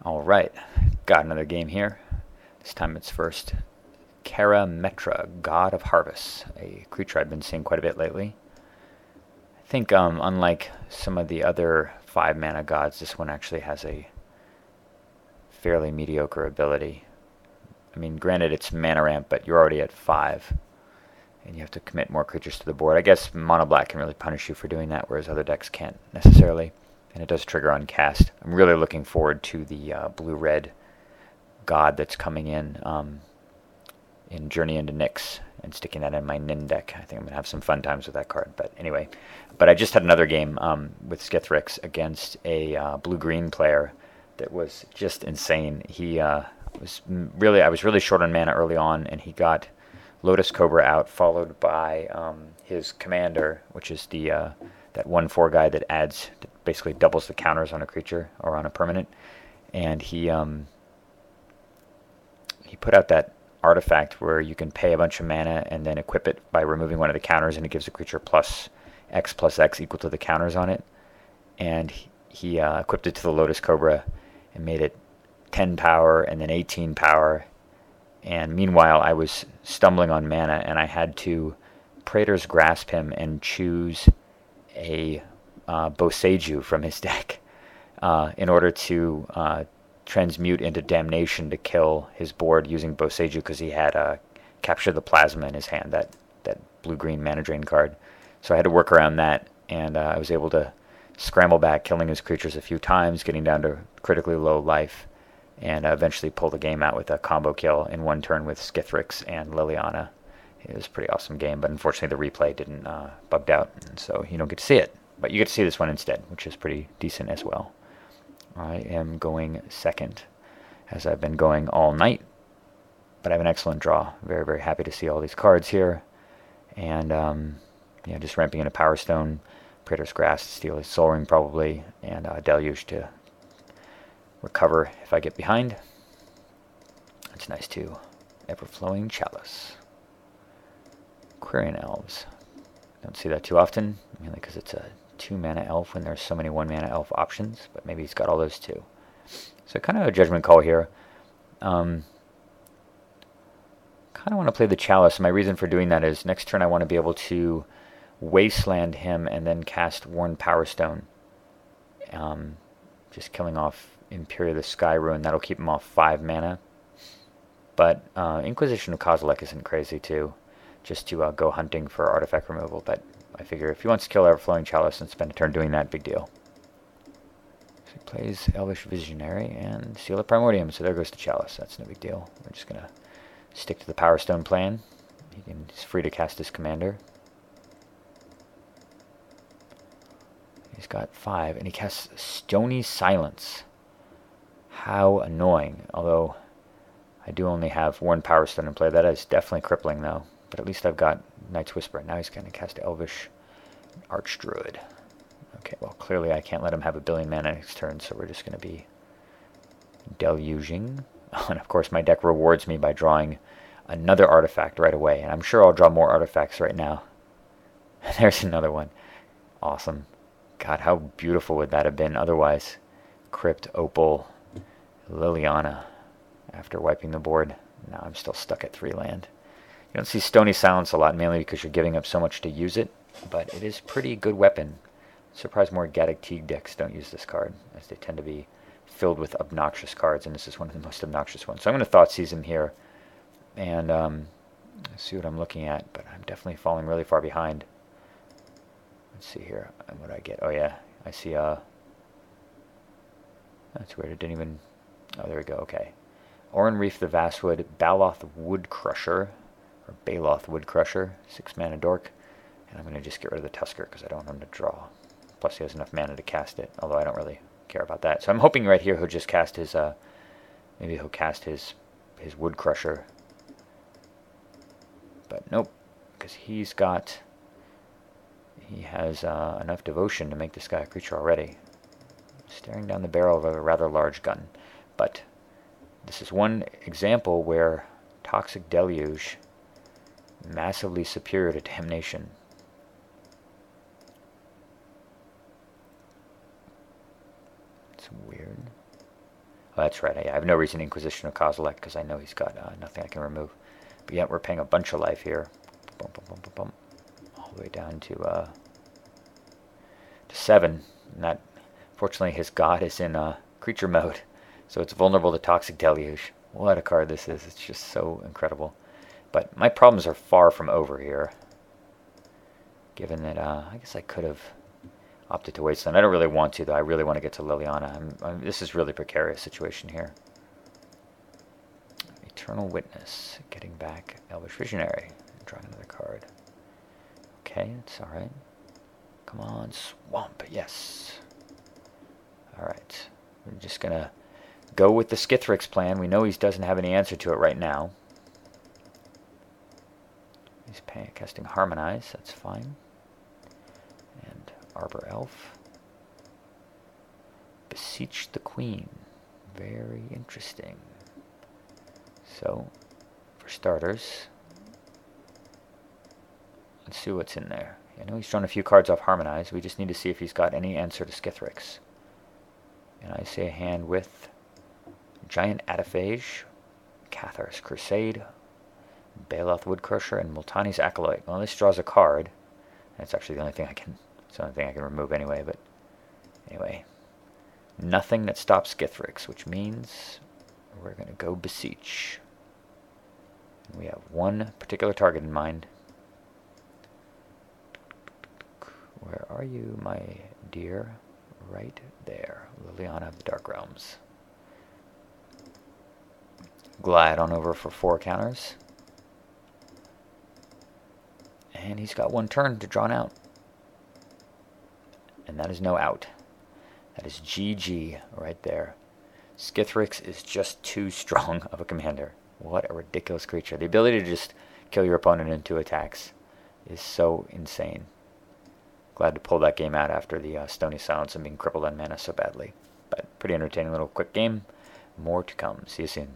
Alright, got another game here. This time it's first Karametra, God of Harvest, a creature I've been seeing quite a bit lately. I think unlike some of the other 5-mana gods, this one actually has a fairly mediocre ability. I mean, granted it's mana ramp, but you're already at 5, and you have to commit more creatures to the board. I guess Mono Black can really punish you for doing that, whereas other decks can't necessarily. And it does trigger on cast. I'm really looking forward to the blue-red god that's coming in Journey into Nyx, and sticking that in my Nin deck. I think I'm going to have some fun times with that card. But anyway, I just had another game with Skithryx against a blue-green player that was just insane. I was really short on mana early on, and he got Lotus Cobra out, followed by his commander, which is the that 1/4 guy that basically doubles the counters on a creature or on a permanent. And he put out that artifact where you can pay a bunch of mana and then equip it by removing one of the counters, and it gives a creature plus X equal to the counters on it. And he equipped it to the Lotus Cobra and made it 10 power and then 18 power. And meanwhile, I was stumbling on mana, and I had to Praetor's Grasp him and choose a Boseiju from his deck in order to transmute into Damnation to kill his board using Boseiju, because he had Capture the Plasma in his hand, that blue-green mana drain card. So I had to work around that, and I was able to scramble back, killing his creatures a few times, getting down to critically low life, and eventually pull the game out with a combo kill in one turn with Skithryx and Liliana. It was a pretty awesome game, but unfortunately the replay didn't bugged out, and so you don't get to see it. But you get to see this one instead, which is pretty decent as well. I am going second, as I've been going all night, but I have an excellent draw. Very, very happy to see all these cards here, and just ramping in a Power Stone, Praetor's Grasp to steal his Soul Ring probably, and Deluge to recover if I get behind. That's nice too. Everflowing Chalice. Quirion Elves. Don't see that too often, mainly because it's a 2-mana elf when there's so many 1-mana elf options, but maybe he's got all those too. So kind of a judgment call here. Kind of want to play the Chalice. My reason for doing that is next turn I want to be able to Wasteland him and then cast Worn Power Stone. Just killing off Imperia the Sky Ruin. That'll keep him off 5 mana. But Inquisition of Kozilek isn't crazy too, just to go hunting for artifact removal. But I figure if he wants to kill Everflowing Chalice and spend a turn doing that, big deal. So he plays Elvish Visionary and Seal of Primordium, so there goes the Chalice. That's no big deal. We're just going to stick to the Power Stone plan. He's free to cast his commander. He's got 5, and he casts Stony Silence. How annoying. Although I do only have 1 Power Stone in play. That is definitely crippling, though. But at least I've got Night's Whisper. Now he's going to cast Elvish Archdruid. Okay, well, clearly I can't let him have a billion mana next turn, so we're just going to be deluging. And of course, my deck rewards me by drawing another artifact right away. And I'm sure I'll draw more artifacts right now. There's another one. Awesome. God, how beautiful would that have been otherwise? Crypt, Opal, Liliana. After wiping the board, now I'm still stuck at 3 land. You don't see Stony Silence a lot, mainly because you're giving up so much to use it, but it is a pretty good weapon. Surprised more Gaddock Teeg decks don't use this card, as they tend to be filled with obnoxious cards, and this is one of the most obnoxious ones. So I'm going to Thoughtseize him here, and see what I'm looking at, but I'm definitely falling really far behind. Let's see here. What do I get? Oh yeah, I see, that's weird, it didn't even, oh there we go, okay. Oran Reef the Vastwood, Baloth Woodcrusher, or Baloth Woodcrusher, 6-mana dork, and I'm going to just get rid of the Tusker because I don't want him to draw. Plus he has enough mana to cast it, although I don't really care about that. So I'm hoping right here he'll just cast his, maybe he'll cast his Woodcrusher. But nope, because he has enough devotion to make this guy a creature already. Staring down the barrel of a rather large gun. But this is one example where Toxic Deluge massively superior to Damnation. It's weird. Oh, that's right. I have no reason to Inquisition of Kozilek because I know he's got nothing I can remove. But yet we're paying a bunch of life here. Boom, boom, boom, boom, boom. All the way down to 7. And that, fortunately, his god is in creature mode. So it's vulnerable to Toxic Deluge. What a card this is. It's just so incredible. But my problems are far from over here. Given that, I guess I could have opted to Wasteland. I don't really want to, though. I really want to get to Liliana. This is really precarious situation here. Eternal Witness. Getting back Elvish Visionary. Drawing another card. Okay, it's alright. Come on, Swamp. Yes. Alright. We're just going to go with the Skithryx plan. We know he doesn't have any answer to it right now. He's casting Harmonize. That's fine. And Arbor Elf. Beseech the Queen. Very interesting. So, for starters, let's see what's in there. I know he's drawn a few cards off Harmonize. We just need to see if he's got any answer to Skithryx. And I say a hand with Giant Ataphage, Cathar's Crusade, Baloth Woodcrusher, and Multani's Acolyte. Well, this draws a card. That's actually the only thing I can. It's the only thing I can remove anyway. But anyway, nothing that stops Skithryx, which means we're going to go Beseech. We have one particular target in mind. Where are you, my dear? Right there, Liliana of the Dark Realms. Glide on over for 4 counters. And he's got 1 turn to drawn out. And that is no out. That is GG right there. Skithryx is just too strong of a commander. What a ridiculous creature. The ability to just kill your opponent in 2 attacks is so insane. Glad to pull that game out after the Stony Silence and being crippled on mana so badly. But pretty entertaining little quick game. More to come. See you soon.